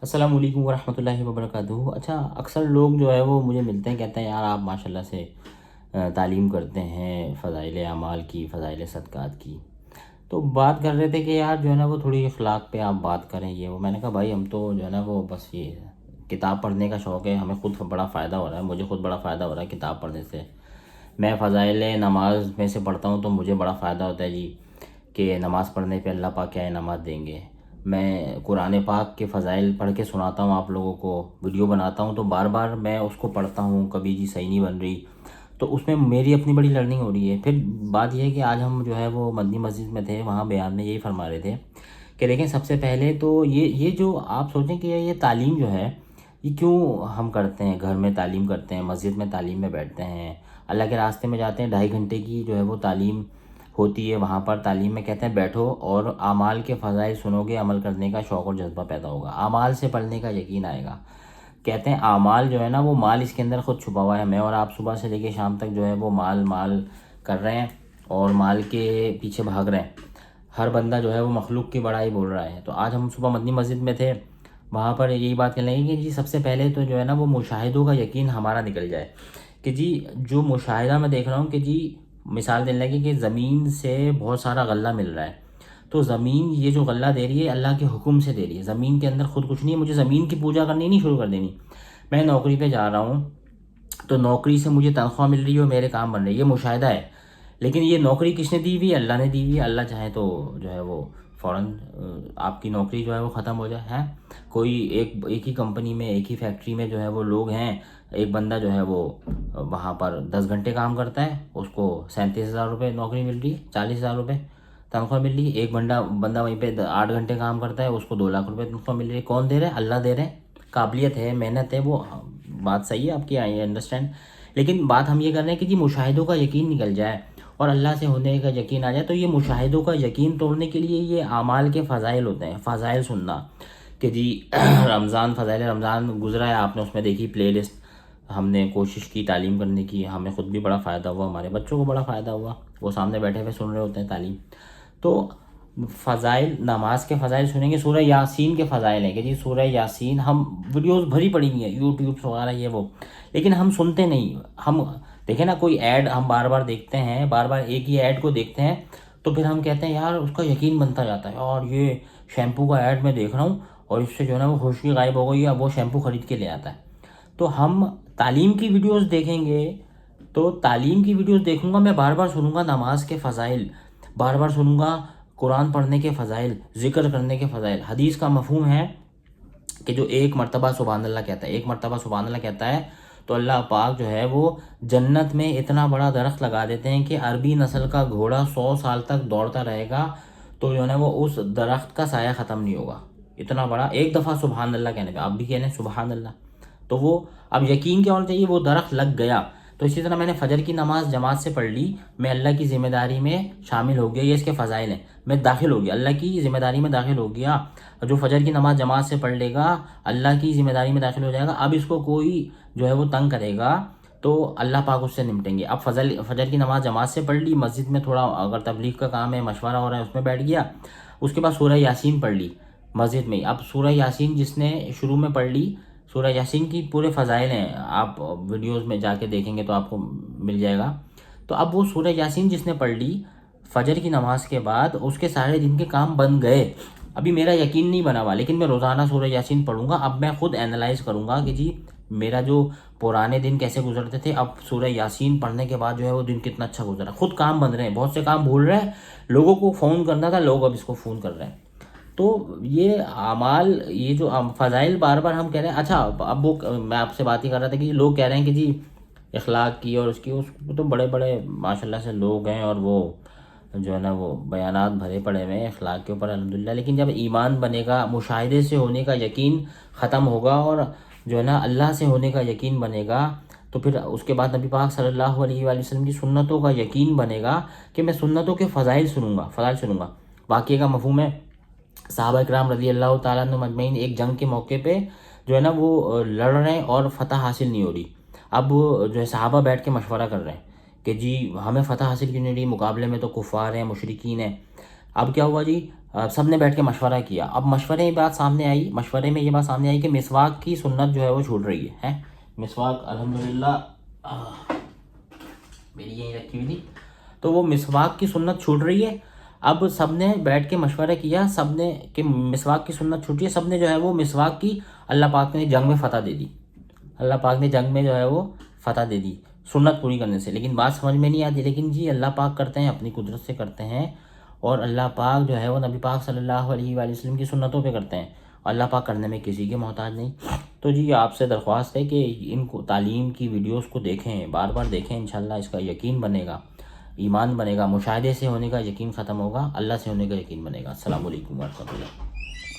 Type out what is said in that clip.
السلام علیکم ورحمۃ اللہ وبرکاتہ۔ اچھا، اکثر لوگ جو ہے وہ مجھے ملتے ہیں، کہتے ہیں یار آپ ماشاءاللہ سے تعلیم کرتے ہیں فضائل اعمال کی، فضائل صدقات کی، تو بات کر رہے تھے کہ یار جو ہے نا وہ تھوڑی اخلاق پہ آپ بات کریں یہ وہ۔ میں نے کہا بھائی ہم تو جو ہے نا وہ بس یہ کتاب پڑھنے کا شوق ہے، ہمیں خود بڑا فائدہ ہو رہا ہے، مجھے خود بڑا فائدہ ہو رہا ہے کتاب پڑھنے سے۔ میں فضائل نماز میں سے پڑھتا ہوں تو مجھے بڑا فائدہ ہوتا ہے جی، کہ نماز پڑھنے پہ اللہ پاک کیا انعامات دیں گے۔ میں قرآن پاک کے فضائل پڑھ کے سناتا ہوں آپ لوگوں کو، ویڈیو بناتا ہوں تو بار بار میں اس کو پڑھتا ہوں، کبھی جی صحیح نہیں بن رہی تو اس میں میری اپنی بڑی لرننگ ہو رہی ہے۔ پھر بات یہ ہے کہ آج ہم جو ہے وہ مدنی مسجد میں تھے، وہاں بیان میں یہی فرما رہے تھے کہ دیکھیں سب سے پہلے تو یہ جو آپ سوچیں کہ یہ تعلیم جو ہے یہ کیوں ہم کرتے ہیں، گھر میں تعلیم کرتے ہیں، مسجد میں تعلیم میں بیٹھتے ہیں، اللہ کے راستے میں جاتے ہیں، 2.5 گھنٹے کی جو ہے وہ تعلیم ہوتی ہے، وہاں پر تعلیم میں کہتے ہیں بیٹھو اور اعمال کے فضائل سنو گے، عمل کرنے کا شوق اور جذبہ پیدا ہوگا، اعمال سے پڑھنے کا یقین آئے گا۔ کہتے ہیں اعمال جو ہے نا وہ مال اس کے اندر خود چھپا ہوا ہے۔ میں اور آپ صبح سے لے کے شام تک جو ہے وہ مال مال کر رہے ہیں اور مال کے پیچھے بھاگ رہے ہیں۔ ہر بندہ جو ہے وہ مخلوق کی بڑائی بول رہا ہے۔ تو آج ہم صبح مدنی مسجد میں تھے، وہاں پر یہی بات کرنے لگے کہ جی سب سے پہلے تو جو ہے نا وہ مشاہدوں کا یقین ہمارا نکل جائے کہ جی جو مشاہدہ میں دیکھ رہا ہوں کہ جی مثال دینے لگے کہ زمین سے بہت سارا غلہ مل رہا ہے، تو زمین یہ جو غلہ دے رہی ہے اللہ کے حکم سے دے رہی ہے، زمین کے اندر خود کچھ نہیں ہے، مجھے زمین کی پوجا کرنی نہیں شروع کر دینی۔ میں نوکری پہ جا رہا ہوں تو نوکری سے مجھے تنخواہ مل رہی ہے اور میرے کام بن رہے ہیں، یہ مشاہدہ ہے، لیکن یہ نوکری کس نے دی ہوئی ہے؟ اللہ نے دی ہوئی ہے۔ اللہ چاہے تو جو ہے وہ فوراً آپ کی نوکری جو ہے وہ ختم ہو جائے ہے۔ کوئی ایک ہی کمپنی میں، ایک ہی فیکٹری میں جو ہے وہ لوگ ہیں، ایک بندہ جو ہے وہ وہاں پر 10 گھنٹے کام کرتا ہے، اس کو 37,000 روپے نوکری مل رہی ہے، 40,000 روپے تنخواہ مل رہی ہے۔ ایک بندہ وہیں پہ 8 گھنٹے کام کرتا ہے، اس کو 2 لاکھ روپے تنخواہ مل رہی ہے۔ کون دے رہے ہیں؟ اللہ دے رہے ہیں۔ قابلیت ہے، محنت ہے، وہ بات صحیح ہے آپ کی، آئی انڈرسٹینڈ، لیکن بات ہم یہ کر رہے ہیں کہ جی مشاہدوں کا یقین نکل جائے اور اللہ سے ہونے کا یقین آ جائے۔ تو یہ مشاہدوں کا یقین توڑنے کے لیے یہ اعمال کے فضائل ہوتے ہیں، فضائل سننا کہ جی رمضان، فضائل رمضان گزرا ہے، آپ نے اس میں دیکھی پلے لسٹ، ہم نے کوشش کی تعلیم کرنے کی، ہمیں خود بھی بڑا فائدہ ہوا، ہمارے بچوں کو بڑا فائدہ ہوا، وہ سامنے بیٹھے ہوئے سن رہے ہوتے ہیں تعلیم۔ تو فضائل، نماز کے فضائل سنیں گے، سورہ یاسین کے فضائل ہیں کہ جی سورہ یاسین، ہم ویڈیوز بھری پڑی ہوئی ہیں یوٹیوب وغیرہ یہ وہ، لیکن ہم سنتے نہیں۔ ہم دیکھیں نا کوئی ایڈ ہم بار بار دیکھتے ہیں، بار بار ایک ہی ایڈ کو دیکھتے ہیں، تو پھر ہم کہتے ہیں یار اس کا یقین بنتا جاتا ہے، اور یہ شیمپو کا ایڈ میں دیکھ رہا ہوں اور اس سے جو ہے نا وہ خشکی غائب ہو گئی ہے، اب وہ شیمپو خرید کے لے آتا ہے۔ تو ہم تعلیم کی ویڈیوز دیکھیں گے، تو تعلیم کی ویڈیوز دیکھوں گا، میں بار بار سنوں گا نماز کے فضائل، بار بار سنوں گا قرآن پڑھنے کے فضائل، ذکر کرنے کے فضائل۔ حدیث کا مفہوم ہے کہ جو ایک مرتبہ سبحان اللہ کہتا ہے، ایک مرتبہ سبحان اللہ کہتا ہے تو اللہ پاک جو ہے وہ جنت میں اتنا بڑا درخت لگا دیتے ہیں کہ عربی نسل کا گھوڑا 100 سال تک دوڑتا رہے گا تو جو ہے نا وہ اس درخت کا سایہ ختم نہیں ہوگا، اتنا بڑا ایک دفعہ سبحان اللہ کہنے پہ۔ آپ بھی کہہ لیں سبحان اللہ، تو وہ اب یقین کیا ہونا چاہیے، وہ درخت لگ گیا۔ تو اسی طرح میں نے فجر کی نماز جماعت سے پڑھ لی، میں اللہ کی ذمہ داری میں شامل ہو گیا، یہ اس کے فضائل ہیں، میں داخل ہو گیا، اللہ کی ذمہ داری میں داخل ہو گیا۔ جو فجر کی نماز جماعت سے پڑھ لے گا اللہ کی ذمہ داری میں داخل ہو جائے گا، اب اس کو کوئی جو ہے وہ تنگ کرے گا تو اللہ پاک اس سے نمٹیں گے۔ اب فجر کی نماز جماعت سے پڑھ لی، مسجد میں تھوڑا اگر تبلیغ کا کام ہے، مشورہ ہو رہا ہے، اس میں بیٹھ گیا، اس کے بعد سورہ یاسین پڑھ لی مسجد میں۔ اب سورہ یاسین جس نے شروع میں پڑھ لی، سورہ یاسین کی پورے فضائل ہیں، آپ ویڈیوز میں جا کے دیکھیں گے تو آپ کو مل جائے گا۔ تو اب وہ سورہ یاسین جس نے پڑھ لی فجر کی نماز کے بعد، اس کے سارے دن کے کام بن گئے۔ ابھی میرا یقین نہیں بنا ہوا، لیکن میں روزانہ سورہ یاسین پڑھوں گا، اب میں خود اینالائز کروں گا کہ جی میرا جو پرانے دن کیسے گزرتے تھے، اب سورہ یاسین پڑھنے کے بعد جو ہے وہ دن کتنا اچھا گزرا، خود کام بن رہے ہیں، بہت سے کام بھول رہے ہیں، لوگوں کو فون کرنا تھا، لوگ اب اس کو فون کر رہے ہیں۔ تو یہ اعمال، یہ جو فضائل بار بار ہم کہہ رہے ہیں، اچھا اب وہ میں آپ سے بات ہی کر رہا تھا کہ لوگ کہہ رہے ہیں کہ جی اخلاق کی اور اس کی، اس کو تو بڑے بڑے ماشاءاللہ سے لوگ ہیں اور وہ جو ہے نا وہ بیانات بھرے پڑے ہوئے ہیں اخلاق کے اوپر الحمدللہ، لیکن جب ایمان بنے گا، مشاہدے سے ہونے کا یقین ختم ہوگا اور جو ہے نا اللہ سے ہونے کا یقین بنے گا، تو پھر اس کے بعد نبی پاک صلی اللہ علیہ وآلہ وسلم کی سنتوں کا یقین بنے گا کہ میں سنتوں کے فضائل سنوں گا، فضائل سنوں گا۔ واقعے کا مفہوم ہے، صحابہ کرام رضی اللہ تعالیٰ عنہ مجمعین ایک جنگ کے موقع پہ جو ہے نا وہ لڑ رہے ہیں اور فتح حاصل نہیں ہو رہی۔ اب جو ہے صحابہ بیٹھ کے مشورہ کر رہے ہیں کہ جی ہمیں فتح حاصل کیوں نہیں رہی، مقابلے میں تو کفار ہیں، مشرکین ہیں۔ اب کیا ہوا جی، سب نے بیٹھ کے مشورہ کیا. اب مشورے میں یہ بات سامنے آئی کہ مسواک کی سنت جو ہے وہ چھوٹ رہی ہے. مسواک الحمدللہ میری یہیں رکھی ہوئی تھی. تو وہ مسواک کی سنت چھوٹ رہی ہے. اب سب نے بیٹھ کے مشورہ کیا، سب نے کہ مسواک کی سنت چھوٹی ہے. سب نے جو ہے وہ مسواک کی اللہ پاک نے جنگ میں فتح دے دی. اللہ پاک نے جنگ میں جو ہے وہ فتح دے دی سنت پوری کرنے سے. لیکن بات سمجھ میں نہیں آتی. لیکن جی اللہ پاک کرتے ہیں، اپنی قدرت سے کرتے ہیں، اور اللہ پاک جو ہے وہ نبی پاک صلی اللہ علیہ وآلہ وسلم کی سنتوں پہ کرتے ہیں. اللہ پاک کرنے میں کسی کے محتاج نہیں. تو جی آپ سے درخواست ہے کہ ان کو تعلیم کی ویڈیوز کو دیکھیں، بار بار دیکھیں. انشاءاللہ اس کا یقین بنے گا، ایمان بنے گا. مشاہدے سے ہونے کا یقین ختم ہوگا، اللہ سے ہونے کا یقین بنے گا. السلام علیکم ورحمۃ اللہ.